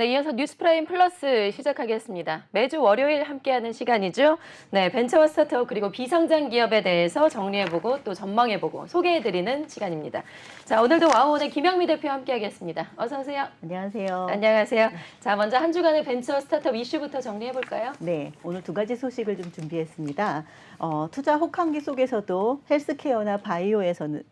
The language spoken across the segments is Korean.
네, 이어서 뉴스프라임 플러스 시작하겠습니다. 매주 월요일 함께하는 시간이죠. 네, 벤처와 스타트업 그리고 비상장 기업에 대해서 정리해보고 또 전망해보고 소개해드리는 시간입니다. 자, 오늘도 와우원의 김영미 대표 함께하겠습니다. 어서 오세요. 안녕하세요. 안녕하세요. 자, 먼저 한 주간의 벤처 스타트업 이슈부터 정리해볼까요? 네, 오늘 두 가지 소식을 좀 준비했습니다. 투자 혹한기 속에서도 헬스케어나 바이오에서는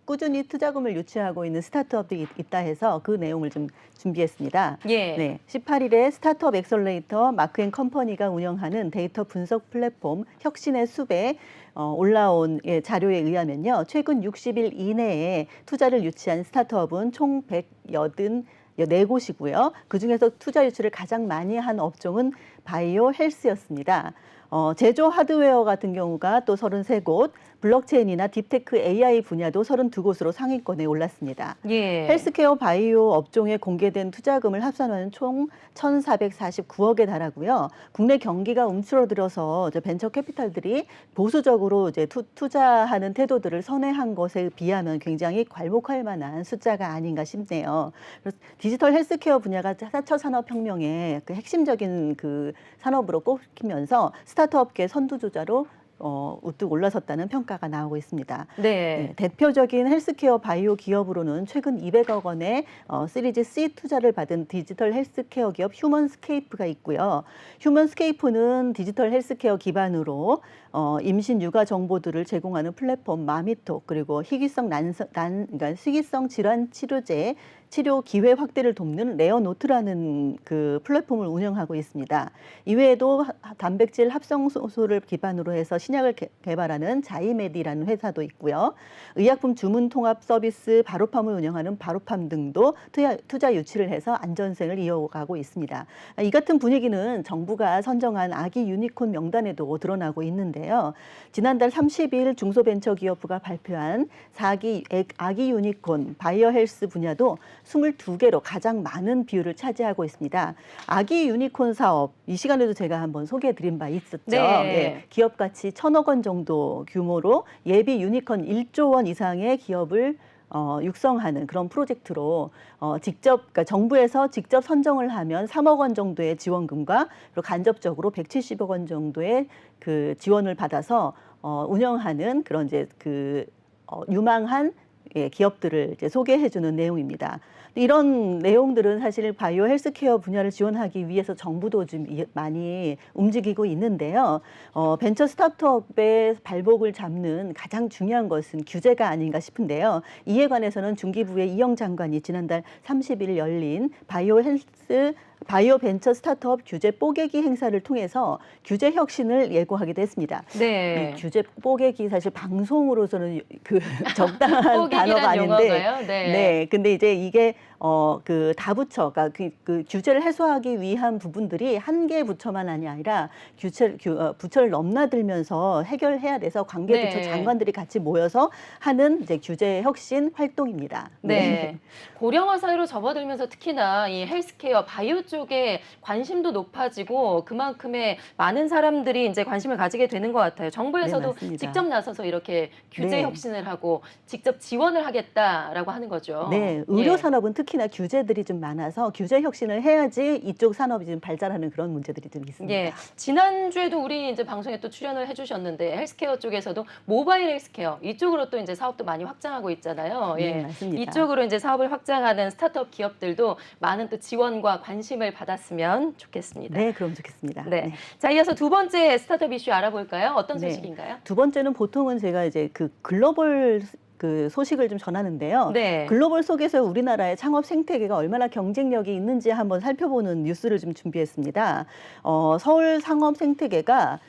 꾸준히 투자금을 유치하고 있는 스타트업들이 있다 해서 그 내용을 좀 준비했습니다. 예. 네, 18일에 스타트업 엑셀레이터 마크앤컴퍼니가 운영하는 데이터 분석 플랫폼 혁신의 숲에 올라온 자료에 의하면요. 최근 60일 이내에 투자를 유치한 스타트업은 총 184곳이고요. 그중에서 투자 유치를 가장 많이 한 업종은 바이오 헬스였습니다. 제조 하드웨어 같은 경우가 또 33곳, 블록체인이나 딥테크 AI 분야도 32곳으로 상위권에 올랐습니다. 예. 헬스케어 바이오 업종에 공개된 투자금을 합산하면 총 1,449억에 달하고요. 국내 경기가 움츠러들어서 벤처 캐피탈들이 보수적으로 이제 투자하는 태도들을 선회한 것에 비하면 굉장히 괄목할 만한 숫자가 아닌가 싶네요. 그래서 디지털 헬스케어 분야가 4차 산업혁명의 그 핵심적인 그 산업으로 꼽히면서 스타트업계 선두주자로 우뚝 올라섰다는 평가가 나오고 있습니다. 네. 대표적인 헬스케어 바이오 기업으로는 최근 200억 원의 시리즈 C 투자를 받은 디지털 헬스케어 기업 휴먼스케이프가 있고요. 휴먼스케이프는 디지털 헬스케어 기반으로 임신 육아 정보들을 제공하는 플랫폼 마미톡 그리고 그러니까 희귀성 질환 치료제 치료 기회 확대를 돕는 레어노트라는 그 플랫폼을 운영하고 있습니다. 이외에도 단백질 합성소를 기반으로 해서 신약을 개발하는 자이메디라는 회사도 있고요. 의약품 주문 통합 서비스 바로팜을 운영하는 바로팜 등도 투자 유치를 해서 안전생을 이어가고 있습니다. 이 같은 분위기는 정부가 선정한 아기 유니콘 명단에도 드러나고 있는데요. 지난달 30일 중소벤처기업부가 발표한 4기 아기 유니콘 바이오 헬스 분야도 22개로 가장 많은 비율을 차지하고 있습니다. 아기 유니콘 사업, 이 시간에도 제가 한번 소개해드린 바 있었죠. 네. 예, 기업 가치 1,000억 원 정도 규모로 예비 유니콘 1조 원 이상의 기업을 육성하는 그런 프로젝트로 그러니까 정부에서 직접 선정을 하면 3억 원 정도의 지원금과 그리고 간접적으로 170억 원 정도의 그 지원을 받아서 운영하는 그런 이제 유망한 기업들을 이제 소개해주는 내용입니다. 이런 내용들은 사실 바이오 헬스케어 분야를 지원하기 위해서 정부도 좀 많이 움직이고 있는데요. 벤처 스타트업의 발목을 잡는 가장 중요한 것은 규제가 아닌가 싶은데요. 이에 관해서는 중기부의 이영 장관이 지난달 30일 열린 바이오 벤처 스타트업 규제 뽀개기 행사를 통해서 규제 혁신을 예고하기도 했습니다. 네. 이 규제 뽀개기 사실 방송으로서는 적당한 단어가 아닌데, 용어가요? 네. 네, 근데 이제 이게 다 부처, 그러니까 그 규제를 해소하기 위한 부분들이 한 개 부처만 아니라 부처를 넘나들면서 해결해야 돼서 관계부처 네. 장관들이 같이 모여서 하는 이제 규제 혁신 활동입니다. 네. 고령화 사회로 접어들면서 특히나 이 헬스케어, 바이오 쪽에 관심도 높아지고 그만큼의 많은 사람들이 이제 관심을 가지게 되는 것 같아요. 정부에서도 맞습니다. 직접 나서서 이렇게 규제 네. 혁신을 하고 직접 지원을 하겠다라고 하는 거죠. 네, 의료 산업은 특히나 규제들이 좀 많아서 규제 혁신을 해야지 이쪽 산업이 좀 발달하는 그런 문제들이 좀 있습니다. 예, 지난주에도 우리 이제 방송에 또 출연을 해주셨는데 헬스케어 쪽에서도 모바일 헬스케어 이쪽으로 또 이제 사업도 많이 확장하고 있잖아요. 예, 네, 맞습니다. 이쪽으로 이제 사업을 확장하는 스타트업 기업들도 많은 또 지원과 관심을 받았으면 좋겠습니다. 네, 그럼 좋겠습니다. 네. 자, 이어서 두 번째 스타트업 이슈 알아볼까요? 어떤 네. 소식인가요? 두 번째는 보통은 제가 이제 그 글로벌 그 소식을 좀 전하는데요. 네. 글로벌 속에서 우리나라의 창업 생태계가 얼마나 경쟁력이 있는지 한번 살펴보는 뉴스를 좀 준비했습니다. 서울 창업 생태계가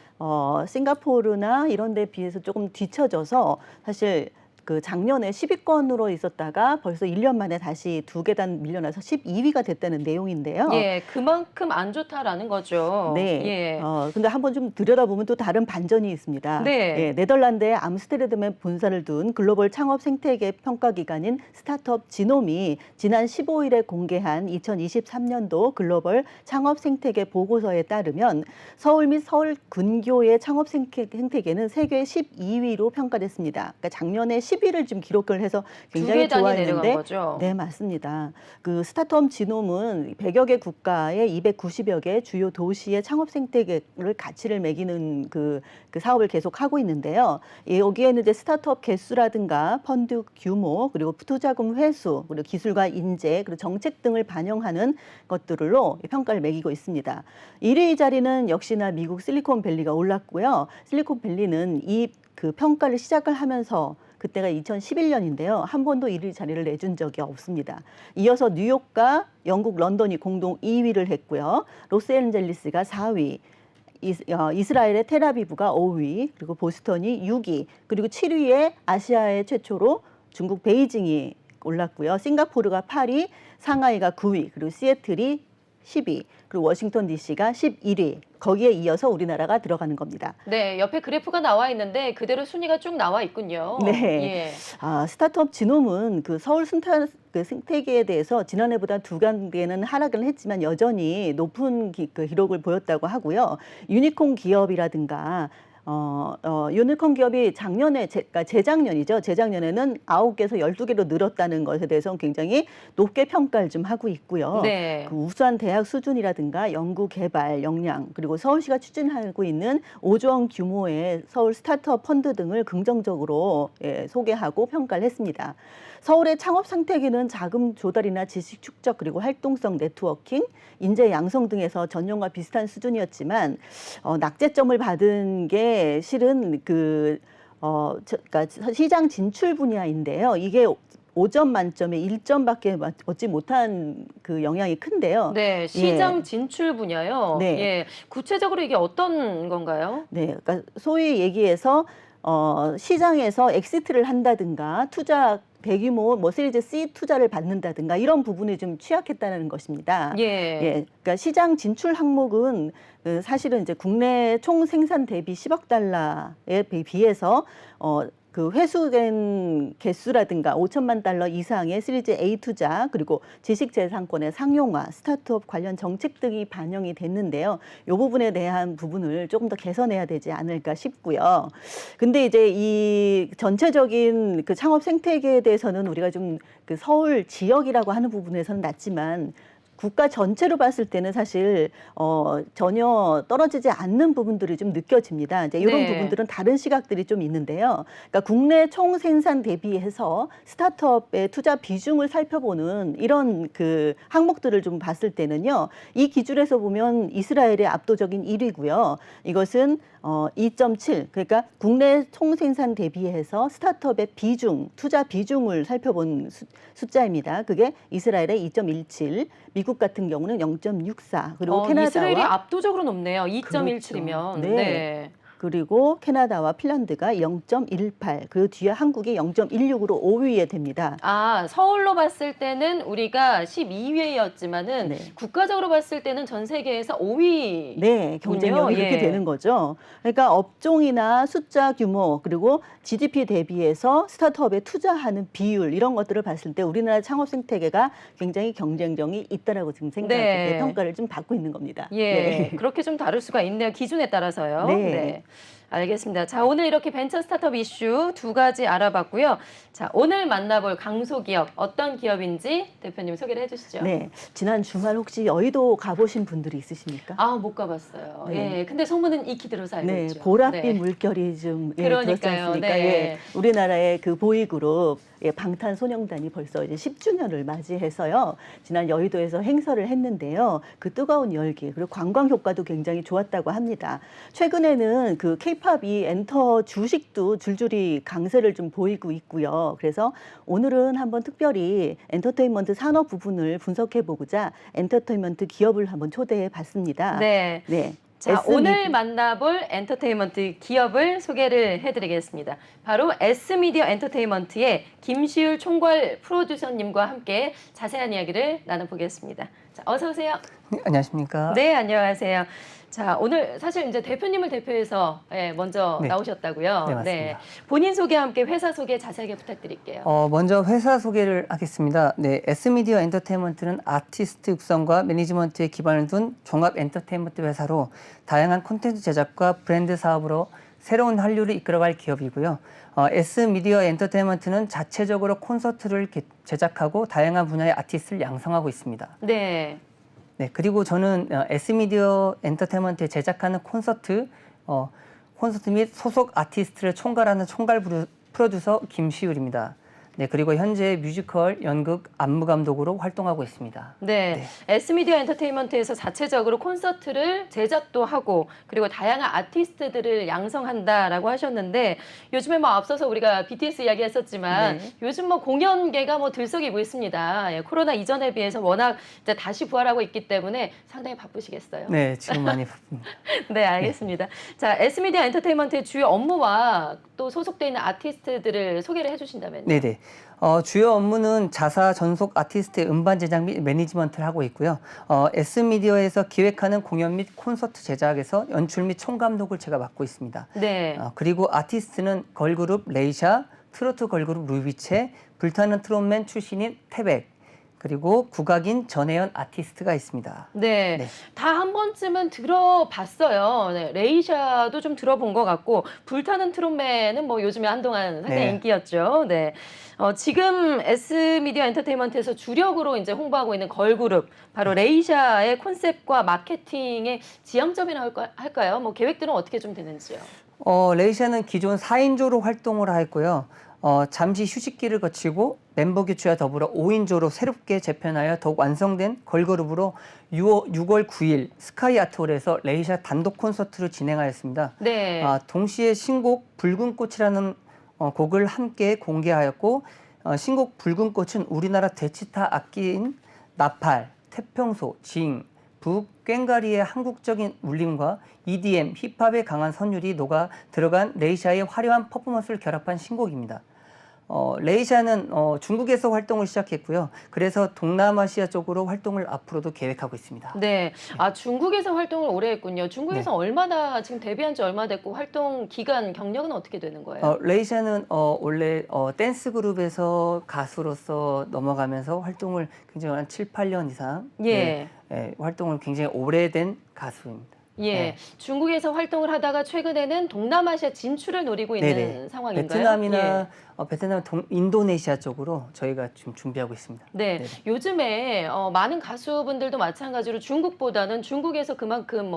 싱가포르나 이런 데 비해서 조금 뒤처져서 사실 그 작년에 10위권으로 있었다가 벌써 1년 만에 다시 2계단 밀려나서 12위가 됐다는 내용인데요. 예, 그만큼 안 좋다라는 거죠. 네. 예. 근데 한번 좀 들여다보면 또 다른 반전이 있습니다. 네. 예, 네덜란드의 암스테르담에 본사를 둔 글로벌 창업 생태계 평가 기관인 스타트업 지놈이 지난 15일에 공개한 2023년도 글로벌 창업 생태계 보고서에 따르면 서울 및 서울 근교의 창업 생태계는 세계 12위로 평가됐습니다. 그러니까 작년에 10위를 지금 기록을 해서 두 굉장히 배 단위 내려간 좋아했는데 거죠. 네, 맞습니다. 그 스타트업 지놈은 100여 개 국가의 290여 개 주요 도시의 창업 생태계를 가치를 매기는 그 사업을 계속 하고 있는데요. 여기에는 이제 스타트업 개수라든가 펀드 규모, 그리고 투자금 회수, 그리고 기술과 인재, 그리고 정책 등을 반영하는 것들로 평가를 매기고 있습니다. 1위 자리는 역시나 미국 실리콘밸리가 올랐고요. 실리콘밸리는 이 그 평가를 시작을 하면서 그때가 2011년인데요. 한 번도 1위 자리를 내준 적이 없습니다. 이어서 뉴욕과 영국 런던이 공동 2위를 했고요. 로스앤젤레스가 4위, 이스라엘의 텔아비브가 5위, 그리고 보스턴이 6위, 그리고 7위에 아시아의 최초로 중국 베이징이 올랐고요. 싱가포르가 8위, 상하이가 9위, 그리고 시애틀이 10위, 그리고 워싱턴 DC가 11위. 거기에 이어서 우리나라가 들어가는 겁니다. 네, 옆에 그래프가 나와 있는데 그대로 순위가 쭉 나와 있군요. 네. 예. 스타트업 지놈은 그 서울 그 생태계에 대해서 지난해보다 2단계는 하락을 했지만 여전히 높은 그 기록을 보였다고 하고요. 유니콘 기업이라든가 유니콘 기업이 작년에, 그러니까 재작년이죠. 재작년에는 9개에서 12개로 늘었다는 것에 대해서 굉장히 높게 평가를 좀 하고 있고요. 네. 그 우수한 대학 수준이라든가 연구 개발 역량, 그리고 서울시가 추진하고 있는 5조 원 규모의 서울 스타트업 펀드 등을 긍정적으로 소개하고 평가를 했습니다. 서울의 창업 생태계는 자금 조달이나 지식 축적, 그리고 활동성 네트워킹, 인재 양성 등에서 전년과 비슷한 수준이었지만 낙제점을 받은 게 실은 그러니까 시장 진출 분야인데요. 이게 5점 만점에 1점밖에 얻지 못한 그 영향이 큰데요. 네, 시장 진출 분야요. 네. 예. 구체적으로 이게 어떤 건가요? 네, 그러니까 소위 얘기해서 시장에서 엑시트를 한다든가 투자 대규모 시리즈 C 투자를 받는다든가 이런 부분이 좀 취약했다는 것입니다. 예. 그러니까 시장 진출 항목은 사실은 이제 국내 총 생산 대비 10억 달러에 비해서 그 회수된 개수라든가 5천만 달러 이상의 시리즈 A 투자, 그리고 지식재산권의 상용화, 스타트업 관련 정책 등이 반영이 됐는데요. 이 부분에 대한 부분을 조금 더 개선해야 되지 않을까 싶고요. 근데 이제 이 전체적인 그 창업 생태계에 대해서는 우리가 좀 그 서울 지역이라고 하는 부분에서는 낮지만 국가 전체로 봤을 때는 사실 전혀 떨어지지 않는 부분들이 좀 느껴집니다. 이제 이런 네. 부분들은 다른 시각들이 좀 있는데요. 그러니까 국내 총 생산 대비해서 스타트업의 투자 비중을 살펴보는 이런 그 항목들을 좀 봤을 때는요. 이 기준에서 보면 이스라엘의 압도적인 1위고요. 이것은 2.7, 그러니까 국내 총 생산 대비해서 스타트업의 비중, 투자 비중을 살펴본 숫자입니다. 그게 이스라엘의 2.17, 미국 같은 경우는 0.64, 그리고 이스라엘이 캐나다와 압도적으로 높네요. 2.17이면. 네. 네. 그리고 캐나다와 핀란드가 0.18, 그리고 뒤에 한국이 0.16으로 5위에 됩니다. 서울로 봤을 때는 우리가 12위였지만은 네. 국가적으로 봤을 때는 전 세계에서 5위. 네, 경쟁력이 그렇게 예. 되는 거죠. 그러니까 업종이나 숫자 규모, 그리고 GDP 대비해서 스타트업에 투자하는 비율, 이런 것들을 봤을 때 우리나라 창업 생태계가 굉장히 경쟁력이 있다라고 지금 네. 평가를 좀 받고 있는 겁니다. 예, 네. 그렇게 좀 다를 수가 있네요. 기준에 따라서요. 네. 알겠습니다. 자, 오늘 이렇게 벤처 스타트업 이슈 2가지 알아봤고요. 자, 오늘 만나볼 강소기업 어떤 기업인지 대표님 소개를 해주시죠. 네, 지난 주말 혹시 여의도 가보신 분들이 있으십니까? 못 가봤어요. 네. 예, 근데 소문은 익히 들어서 알고 네, 있죠. 보랏빛 네. 물결이 좀 그러니까요. 들었지 않습니까? 네. 예, 우리나라의 그 보이그룹 방탄소년단이 벌써 이제 10주년을 맞이해서요. 지난 여의도에서 행사를 했는데요. 그 뜨거운 열기, 그리고 관광 효과도 굉장히 좋았다고 합니다. 최근에는 그 K-팝이 엔터 주식도 줄줄이 강세를 좀 보이고 있고요. 그래서 오늘은 한번 특별히 엔터테인먼트 산업 부분을 분석해 보고자 엔터테인먼트 기업을 한번 초대해 봤습니다. 네. 네. 자, S-media. 오늘 만나볼 엔터테인먼트 기업을 소개를 해드리겠습니다. 바로 S미디어 엔터테인먼트의 김시율 총괄 프로듀서님과 함께 자세한 이야기를 나눠보겠습니다. 자, 어서 오세요. 네, 안녕하십니까? 네, 안녕하세요. 자, 오늘 사실 이제 대표님을 대표해서 먼저 네. 나오셨다고요. 네, 맞습니다. 본인 소개와 함께 회사 소개 자세하게 부탁드릴게요. 먼저 회사 소개를 하겠습니다. 네, S미디어 엔터테인먼트는 아티스트 육성과 매니지먼트에 기반을 둔 종합 엔터테인먼트 회사로 다양한 콘텐츠 제작과 브랜드 사업으로 새로운 한류를 이끌어갈 기업이고요. S미디어 엔터테인먼트는 자체적으로 콘서트를 제작하고 다양한 분야의 아티스트를 양성하고 있습니다. 네. 네, 그리고 저는 S미디어 엔터테인먼트에 제작하는 콘서트 및 소속 아티스트를 총괄하는 총괄 프로듀서 김시율입니다. 네, 그리고 현재 뮤지컬, 연극, 안무 감독으로 활동하고 있습니다. 네. S미디어 엔터테인먼트에서 자체적으로 콘서트를 제작도 하고 그리고 다양한 아티스트들을 양성한다라고 하셨는데 요즘에 뭐 앞서서 우리가 BTS 이야기했었지만 네. 요즘 뭐 공연계가 뭐 들썩이고 있습니다. 예, 코로나 이전에 비해서 워낙 이제 다시 부활하고 있기 때문에 상당히 바쁘시겠어요. 네, 지금 많이 바쁩니다. 네, 알겠습니다. 자, S미디어 엔터테인먼트의 주요 업무와 또 소속돼 있는 아티스트들을 소개를 해주신다면요. 네네. 주요 업무는 자사 전속 아티스트의 음반 제작 및 매니지먼트를 하고 있고요. S미디어에서 기획하는 공연 및 콘서트 제작에서 연출 및 총감독을 제가 맡고 있습니다. 네. 그리고 아티스트는 걸그룹 레이샤, 트로트 걸그룹 루비체, 불타는 트롯맨 출신인 태백, 그리고 국악인 전혜연 아티스트가 있습니다. 네, 네. 다 한 번쯤은 들어봤어요. 네, 레이샤도 좀 들어본 것 같고 불타는 트롯맨은 뭐 요즘에 한동안 상당히 네. 인기였죠. 네, 지금 S미디어 엔터테인먼트에서 주력으로 이제 홍보하고 있는 걸그룹 바로 레이샤의 콘셉트와 마케팅의 지향점이라 할까요? 뭐 계획들은 어떻게 좀 되는지요? 레이샤는 기존 4인조로 활동을 하였고요. 잠시 휴식기를 거치고 멤버 교체와 더불어 5인조로 새롭게 재편하여 더욱 완성된 걸그룹으로 6월 9일 스카이 아트홀에서 레이샤 단독 콘서트를 진행하였습니다. 네. 동시에 신곡 붉은 꽃이라는 곡을 함께 공개하였고 신곡 붉은 꽃은 우리나라 대치타 악기인 나팔, 태평소, 징, 북, 꽹가리의 한국적인 울림과 EDM, 힙합의 강한 선율이 녹아 들어간 레이샤의 화려한 퍼포먼스를 결합한 신곡입니다. 레이샤는 중국에서 활동을 시작했고요. 그래서 동남아시아 쪽으로 활동을 앞으로도 계획하고 있습니다. 네. 중국에서 활동을 오래 했군요. 중국에서 네. 얼마나 지금 데뷔한 지 얼마 됐고 활동 기간 경력은 어떻게 되는 거예요? 레이샤는 원래 댄스 그룹에서 가수로서 넘어가면서 활동을 굉장히 한 7, 8년 이상 예. 활동을 굉장히 오래된 가수입니다. 예, 네. 중국에서 활동을 하다가 최근에는 동남아시아 진출을 노리고 있는 네네. 상황인가요? 베트남이나 예. 베트남, 인도네시아 쪽으로 저희가 지금 준비하고 있습니다. 네, 네네. 요즘에 많은 가수분들도 마찬가지로 중국보다는 중국에서 그만큼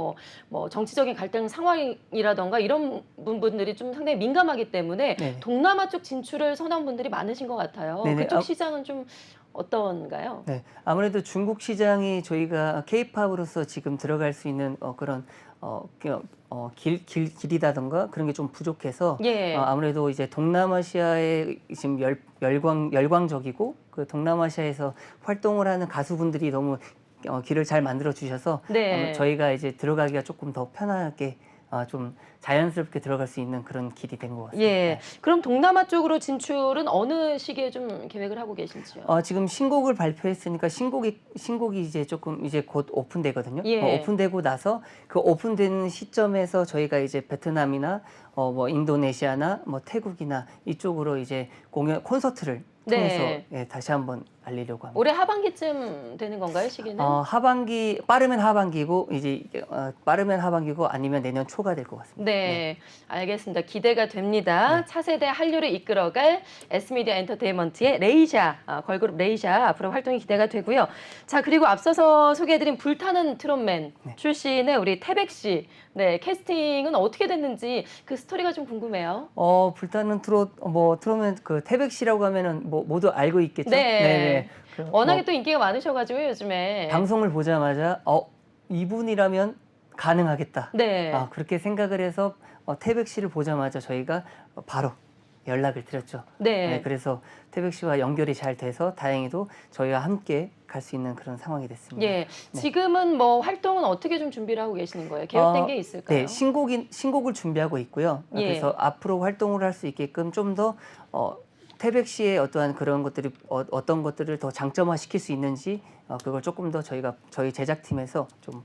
뭐 정치적인 갈등 상황이라던가 이런 부분들이 좀 상당히 민감하기 때문에 네. 동남아 쪽 진출을 선호한 분들이 많으신 것 같아요. 네네. 그쪽 시장은 좀 어떤가요? 네, 아무래도 중국 시장이 저희가 K-팝으로서 지금 들어갈 수 있는 그런 길이라던가 그런 게 좀 부족해서 예. 아무래도 이제 동남아시아에 지금 열광적이고 그 동남아시아에서 활동을 하는 가수분들이 너무 길을 잘 만들어 주셔서 네. 저희가 이제 들어가기가 조금 더 편하게 좀 자연스럽게 들어갈 수 있는 그런 길이 된 것 같습니다. 예. 그럼 동남아 쪽으로 진출은 어느 시기에 좀 계획을 하고 계신지요? 지금 신곡을 발표했으니까 신곡이 이제 곧 오픈되거든요. 예. 오픈되고 나서 그 오픈되는 시점에서 저희가 이제 베트남이나 뭐 인도네시아나 뭐 태국이나 이쪽으로 이제 콘서트를 통해서 네. 다시 한번 알리려고 합니다. 올해 하반기쯤 되는 건가요, 시기는? 하반기 빠르면 하반기고 이제 빠르면 하반기고 아니면 내년 초가 될 것 같습니다. 네, 알겠습니다. 기대가 됩니다. 네. 차세대 한류를 이끌어갈 S미디어 엔터테인먼트의 레이샤, 걸그룹 레이샤 앞으로 활동이 기대가 되고요. 자, 그리고 앞서서 소개해드린 불타는 트롯맨 출신의 우리 태백 씨, 네, 캐스팅은 어떻게 됐는지 그 스토리가 좀 궁금해요. 불타는 트롯맨 그 태백 씨라고 하면은 뭐 모두 알고 있겠죠? 네. 워낙에 뭐 또 인기가 많으셔가지고 요즘에. 방송을 보자마자 이분이라면 가능하겠다. 네. 그렇게 생각을 해서 태백 씨를 보자마자 저희가 바로 연락을 드렸죠. 네. 그래서 태백 씨와 연결이 잘 돼서 다행히도 저희와 함께 갈 수 있는 그런 상황이 됐습니다. 예. 지금은 뭐 활동은 어떻게 좀 준비를 하고 계시는 거예요? 계획된 게 있을까요? 네, 신곡을 준비하고 있고요. 예. 그래서 앞으로 활동을 할 수 있게끔 좀 더 태백 씨의 어떠한 그런 것들이 어떤 것들을 더 장점화 시킬 수 있는지 그걸 조금 더 저희 제작팀에서 좀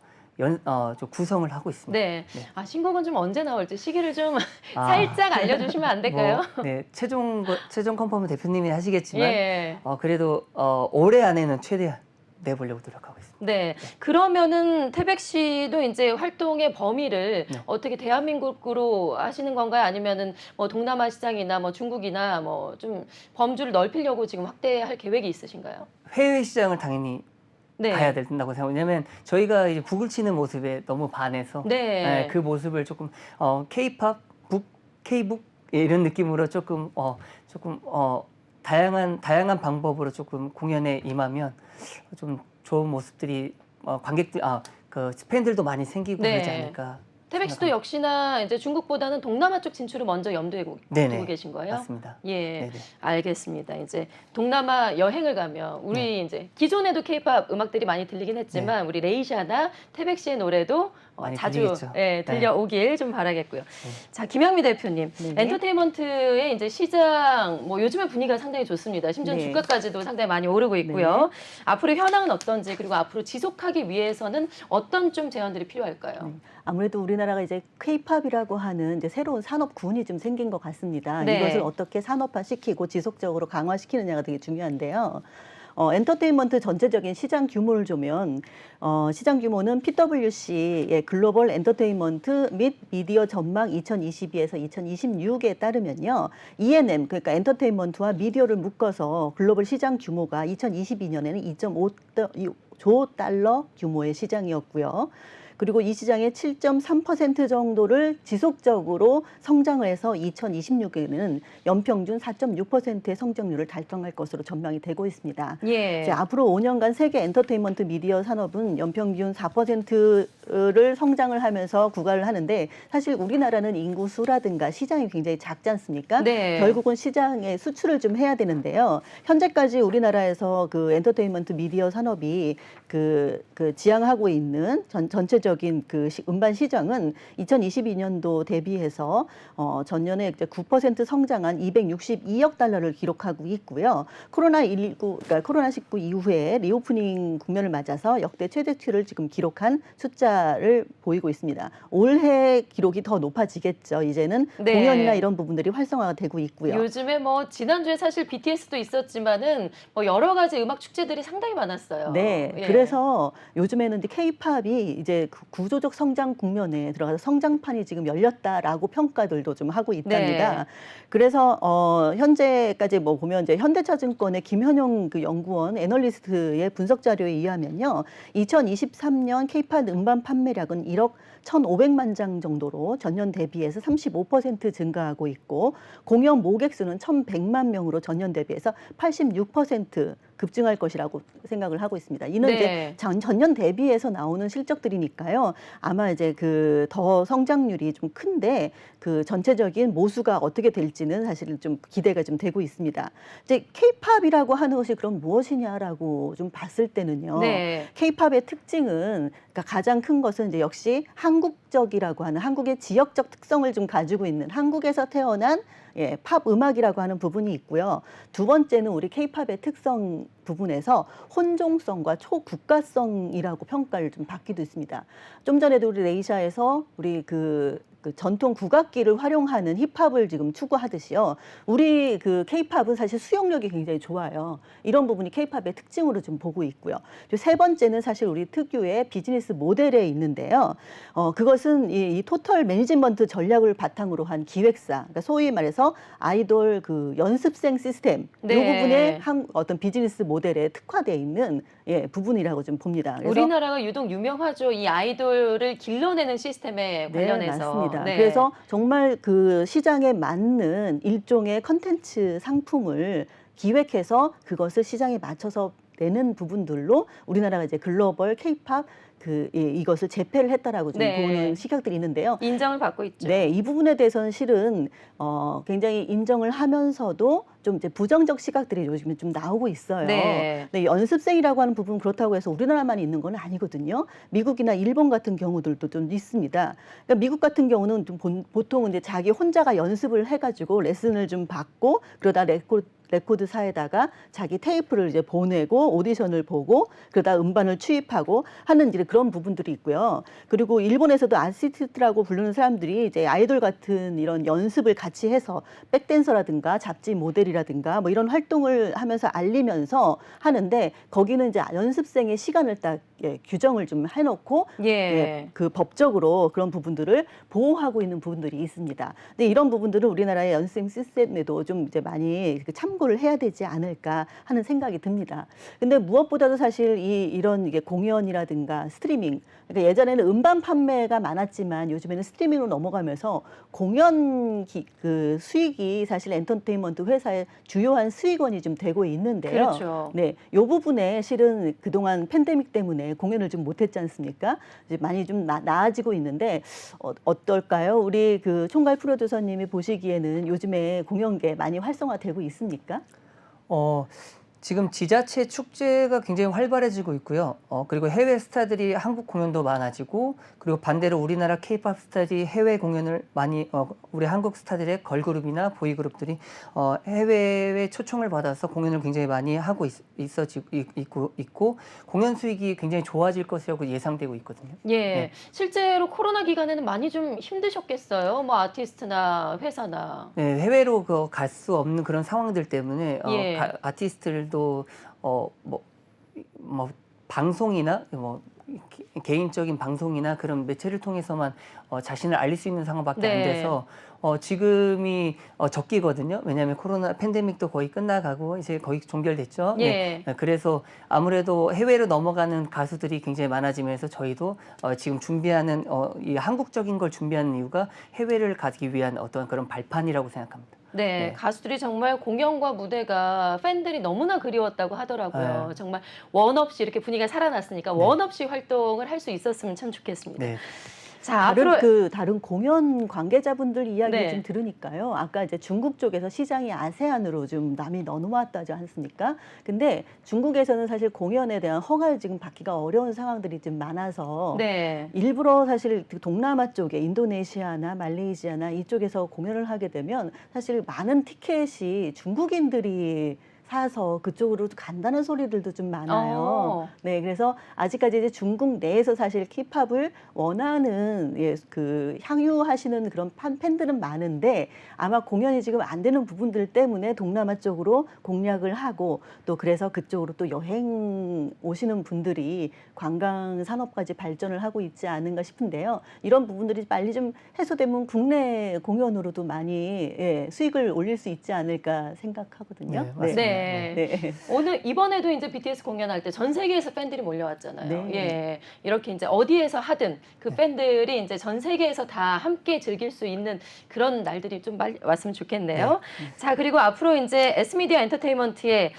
구성을 하고 있습니다. 네. 네. 신곡은 좀 언제 나올지 시기를 좀 살짝 알려주시면 안 될까요? 네, 최종 컨펌은 대표님이 하시겠지만 예. 그래도 올해 안에는 최대한 내보려고 노력하고 있습니다. 네. 그러면은 태백 씨도 이제 활동의 범위를 네. 어떻게 대한민국으로 하시는 건가요? 아니면은 뭐 동남아 시장이나 뭐 중국이나 뭐 좀 범주를 넓히려고 지금 확대할 계획이 있으신가요? 해외 시장을 당연히 네. 가야 된다고 생각해요. 왜냐하면 저희가 이제 북을 치는 모습에 너무 반해서 네. 그 모습을 조금 K-팝, 북, K-북 이런 느낌으로 조금 다양한 방법으로 조금 공연에 임하면 좀 좋은 모습들이 관객들 그 팬들도 많이 생기고 네. 그러지 않을까. 태백 씨도 역시나 이제 중국보다는 동남아 쪽 진출을 먼저 염두에 두고 네네. 계신 거예요? 맞습니다. 예, 네네. 알겠습니다. 이제 동남아 여행을 가면 우리 이제 기존에도 케이팝 음악들이 많이 들리긴 했지만 우리 레이샤나 태백 씨의 노래도 많이 자주 들리겠죠. 들려오길 좀 바라겠고요. 자, 김양미 대표님, 네. 엔터테인먼트의 이제 시장 뭐 요즘에 분위기가 상당히 좋습니다. 심지어 네. 주가까지도 상당히 많이 오르고 있고요. 앞으로 현황은 어떤지 그리고 앞으로 지속하기 위해서는 어떤 좀 제안들이 필요할까요? 네. 아무래도 우리나라가 이제 K-팝이라고 하는 이제 새로운 산업군이 좀 생긴 것 같습니다. 네. 이것을 어떻게 산업화시키고 지속적으로 강화시키느냐가 되게 중요한데요. 엔터테인먼트 전체적인 시장 규모를 보면 시장 규모는 PwC의 글로벌 엔터테인먼트 및 미디어 전망 2022에서 2026에 따르면요. E&M 그러니까 엔터테인먼트와 미디어를 묶어서 글로벌 시장 규모가 2022년에는 2.5조 달러 규모의 시장이었고요. 그리고 이 시장의 7.3% 정도를 지속적으로 성장을 해서 2026에는 연평균 4.6%의 성장률을 달성할 것으로 전망이 되고 있습니다. 예. 이제 앞으로 5년간 세계 엔터테인먼트 미디어 산업은 연평균 4%를 성장을 하면서 구가를 하는데 사실 우리나라는 인구 수라든가 시장이 굉장히 작지 않습니까? 네. 결국은 시장에 수출을 좀 해야 되는데요. 현재까지 우리나라에서 그 엔터테인먼트 미디어 산업이 그 지향하고 있는 전체적인 그 음반 시장은 2022년도 대비해서 전년에 이제 9% 성장한 262억 달러를 기록하고 있고요. 그러니까 코로나19 이후에 리오프닝 국면을 맞아서 역대 최대치를 지금 기록한 숫자를 보이고 있습니다. 올해 기록이 더 높아지겠죠. 이제는 네. 공연이나 이런 부분들이 활성화가 되고 있고요. 요즘에 뭐 지난주에 사실 BTS도 있었지만은 뭐 여러 가지 음악 축제들이 상당히 많았어요. 네, 예. 그래서 요즘에는 이제 K-팝이 이제 구조적 성장 국면에 들어가서 성장판이 지금 열렸다라고 평가들도 좀 하고 있답니다. 네. 그래서 현재까지 뭐 보면 이제 현대차증권의 김현용 그 연구원 애널리스트의 분석 자료에 의하면요, 2023년 K-팝 음반 판매량은 1억 1,500만 장 정도로 전년 대비해서 35% 증가하고 있고 공연 모객 수는 1,100만 명으로 전년 대비해서 86% 급증할 것이라고 생각을 하고 있습니다. 이는 네. 이제 전년 대비해서 나오는 실적들이니까요. 아마 이제 그 더 성장률이 좀 큰데 그 전체적인 모수가 어떻게 될지는 사실은 좀 기대가 좀 되고 있습니다. 이제 K-팝이라고 하는 것이 그럼 무엇이냐라고 좀 봤을 때는요. 네. K-팝의 특징은 그러니까 가장 큰 것은 이제 역시 한국적이라고 하는 한국의 지역적 특성을 좀 가지고 있는 한국에서 태어난 팝 음악이라고 하는 부분이 있고요. 두 번째는 우리 K-팝의 특성 부분에서 혼종성과 초국가성이라고 평가를 좀 받기도 있습니다. 좀 전에도 우리 레이샤에서 우리 그 전통 국악기를 활용하는 힙합을 지금 추구하듯이요. 우리 그 K-팝은 사실 수용력이 굉장히 좋아요. 이런 부분이 K-팝의 특징으로 좀 보고 있고요. 세 번째는 사실 우리 특유의 비즈니스 모델에 있는데요. 그것은 이 토털 매니지먼트 전략을 바탕으로 한 기획사, 그러니까 소위 말해서 아이돌 그 연습생 시스템 네. 이 부분에 어떤 비즈니스 모델에 특화되어 있는 부분이라고 좀 봅니다. 그래서 우리나라가 유독 유명하죠. 이 아이돌을 길러내는 시스템에 관련해서. 네, 맞습니다. 네. 그래서 정말 그 시장에 맞는 일종의 컨텐츠 상품을 기획해서 그것을 시장에 맞춰서 내는 부분들로 우리나라가 이제 글로벌 K-팝 이것을 재패를 했다라고 좀 네. 보는 시각들이 있는데요. 인정을 받고 있죠. 네, 이 부분에 대해서는 실은 굉장히 인정을 하면서도 좀 이제 부정적 시각들이 요즘에 좀 나오고 있어요. 네. 네, 연습생이라고 하는 부분 그렇다고 해서 우리나라만 있는 건 아니거든요. 미국이나 일본 같은 경우들도 좀 있습니다. 그러니까 미국 같은 경우는 좀 보통은 이제 자기 혼자가 연습을 해가지고 레슨을 좀 받고 그러다 레코드사에다가 자기 테이프를 이제 보내고 오디션을 보고 그러다 음반을 취입하고 하는 이제 그런 부분들이 있고요. 그리고 일본에서도 아티스트라고 부르는 사람들이 이제 아이돌 같은 이런 연습을 같이 해서 백댄서라든가 잡지 모델이라든가 뭐 이런 활동을 하면서 알리면서 하는데 거기는 이제 연습생의 시간을 딱 규정을 좀 해놓고 그 법적으로 그런 부분들을 보호하고 있는 부분들이 있습니다. 근데 이런 부분들은 우리나라의 연습생 시스템에도 좀 이제 많이 참고를 해야 되지 않을까 하는 생각이 듭니다. 근데 무엇보다도 사실 이런 이게 공연이라든가 스트리밍, 그러니까 예전에는 음반 판매가 많았지만 요즘에는 스트리밍으로 넘어가면서 공연 그 수익이 사실 엔터테인먼트 회사의 주요한 수익원이 좀 되고 있는데요. 그렇죠. 네, 이 부분에 실은 그동안 팬데믹 때문에 공연을 좀 못했지 않습니까? 이제 많이 좀 나아지고 있는데 어떨까요? 우리 그 총괄 프로듀서님이 보시기에는 요즘에 공연계 많이 활성화되고 있습니까? 지금 지자체 축제가 굉장히 활발해지고 있고요. 그리고 해외 스타들이 한국 공연도 많아지고, 그리고 반대로 우리나라 K-팝 스타들이 해외 공연을 많이, 우리 한국 스타들의 걸그룹이나 보이그룹들이 해외에 초청을 받아서 공연을 굉장히 많이 하고 있고 공연 수익이 굉장히 좋아질 것이라고 예상되고 있거든요. 네. 실제로 코로나 기간에는 많이 좀 힘드셨겠어요. 뭐 아티스트나 회사나. 네, 해외로 갈 수 없는 그런 상황들 때문에 아티스트들도 뭐 방송이나 개인적인 방송이나 그런 매체를 통해서만 자신을 알릴 수 있는 상황밖에 안 돼서 지금이 적기거든요. 왜냐하면 코로나 팬데믹도 거의 끝나가고 이제 거의 종결됐죠. 네. 그래서 아무래도 해외로 넘어가는 가수들이 굉장히 많아지면서 저희도 지금 준비하는 이 한국적인 걸 준비하는 이유가 해외를 가기 위한 어떤 그런 발판이라고 생각합니다. 네, 가수들이 정말 공연과 무대가 팬들이 너무나 그리웠다고 하더라고요. 정말 원 없이 이렇게 분위기가 살아났으니까 원 없이 활동을 할 수 있었으면 참 좋겠습니다. 자, 다른 공연 관계자분들 이야기를 좀 들으니까요. 아까 이제 중국 쪽에서 시장이 아세안으로 좀 남이 넘어왔다지 않습니까? 근데 중국에서는 사실 공연에 대한 허가를 지금 받기가 어려운 상황들이 좀 많아서 일부러 사실 동남아 쪽에 인도네시아나 말레이시아나 이쪽에서 공연을 하게 되면 사실 많은 티켓이 중국인들이 사서 그쪽으로 간다는 소리들도 좀 많아요. 네, 그래서 아직까지 이제 중국 내에서 사실 K-팝을 원하는 그 향유하시는 그런 팬들은 많은데 아마 공연이 지금 안 되는 부분들 때문에 동남아 쪽으로 공략을 하고 또 그래서 그쪽으로 또 여행 오시는 분들이 관광 산업까지 발전을 하고 있지 않은가 싶은데요. 이런 부분들이 빨리 좀 해소되면 국내 공연으로도 많이 수익을 올릴 수 있지 않을까 생각하거든요. 네, 맞습니다. 오늘 이번에도 이제 BTS 공연할 때 전 세계에서 팬들이 몰려왔잖아요. 이렇게 이제 어디에서 하든 그 팬들이 이제 전 세계에서 다 함께 즐길 수 있는 그런 날들이 좀 빨리 왔으면 좋겠네요. 자, 그리고 앞으로 이제 S미디어 엔터테인먼트의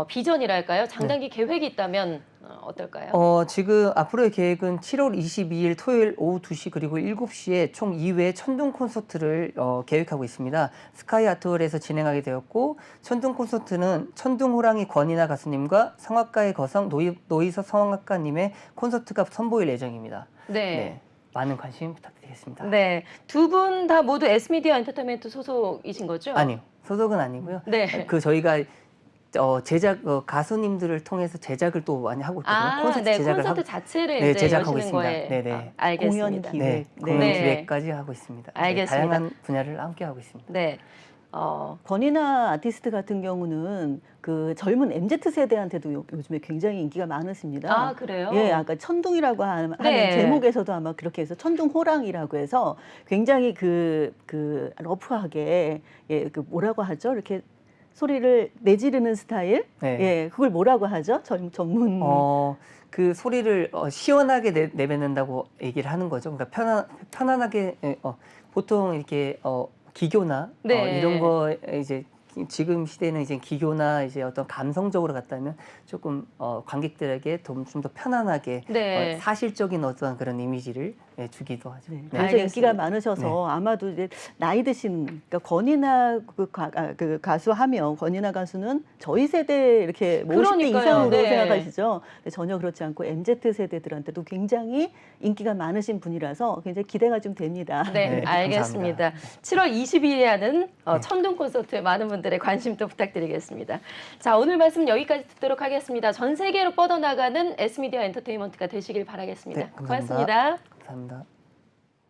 비전이랄까요? 장단기 계획이 있다면 어떨까요? 지금 앞으로의 계획은 7월 22일 토요일 오후 2시 그리고 7시에 총 2회 천둥 콘서트를 계획하고 있습니다. 스카이 아트홀에서 진행하게 되었고, 천둥 콘서트는 천둥 호랑이 권이나 가수님과 성악가의 거성 노이서 성악가님의 콘서트가 선보일 예정입니다. 많은 관심 부탁드리겠습니다. 두 분 다 모두 S미디어 엔터테인먼트 소속이신 거죠? 아니요, 소속은 아니고요. 저희가 제작 가수님들을 통해서 제작을 또 많이 하고 있거든요. 콘서트 자체를 이제 제작하고 여시는 있습니다. 거에 알겠습니다. 공연 기획까지 하고 있습니다. 알겠습니다. 다양한 분야를 함께 하고 있습니다. 권이나 아티스트 같은 경우는 그 젊은 MZ 세대한테도 요즘에 굉장히 인기가 많으십니다. 아, 그래요? 아까 천둥이라고 하는 제목에서도 아마 그렇게 해서 천둥 호랑이라고 해서 굉장히 그 러프하게 그 뭐라고 하죠? 이렇게 소리를 내지르는 스타일? 그걸 뭐라고 하죠? 전문. 그 소리를 시원하게 내뱉는다고 얘기를 하는 거죠. 그러니까 편안하게 보통 이렇게 기교나 이런 거 이제 지금 시대는 이제 기교나 이제 어떤 감성적으로 갔다면 조금 관객들에게 좀 더 편안하게 사실적인 어떤 그런 이미지를 예, 주기도 하죠. 네, 네, 그래서 알겠습니다. 인기가 많으셔서 아마도 이제 나이 드신 그러니까 권이나 그 가수 하면 권이나 가수는 저희 세대 이렇게 뭐 50대 그러니까요. 이상으로 네. 생각하시죠. 근데 전혀 그렇지 않고 MZ 세대들한테도 굉장히 인기가 많으신 분이라서 굉장히 기대가 좀 됩니다. 네, 네, 알겠습니다. 7월 22일에 하는 천둥 콘서트에 많은 분들의 관심 또 부탁드리겠습니다. 자, 오늘 말씀 여기까지 듣도록 하겠습니다. 전 세계로 뻗어나가는 S미디어 엔터테인먼트가 되시길 바라겠습니다. 네, 감사합니다. 고맙습니다. 감사합니다.